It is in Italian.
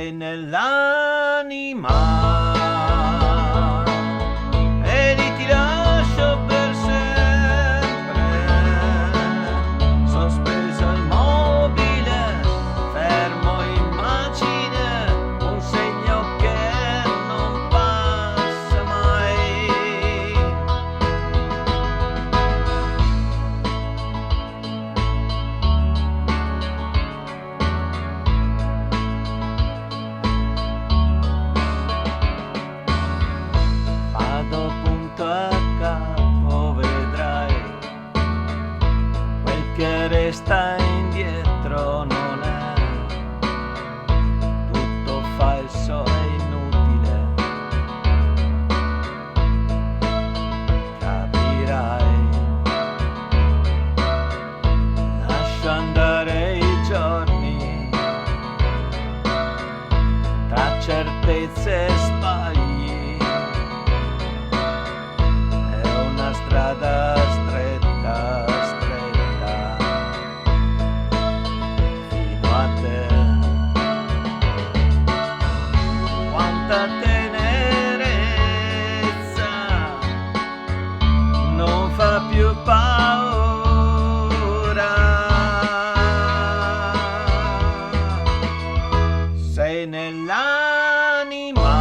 sei nell'anima e lì ti lascio per sempre, sospeso immobile, fermo immagine, un segno che non passa mai. Vado punto a capo, vedrai, quel che resta indietro non è tutto falso e inutile, capirai. Lascio andare i giorni tra certezze e sbagli. Strada stretta, stretta, fino a te. Quanta tenerezza, non fa più paura. Sei nell'anima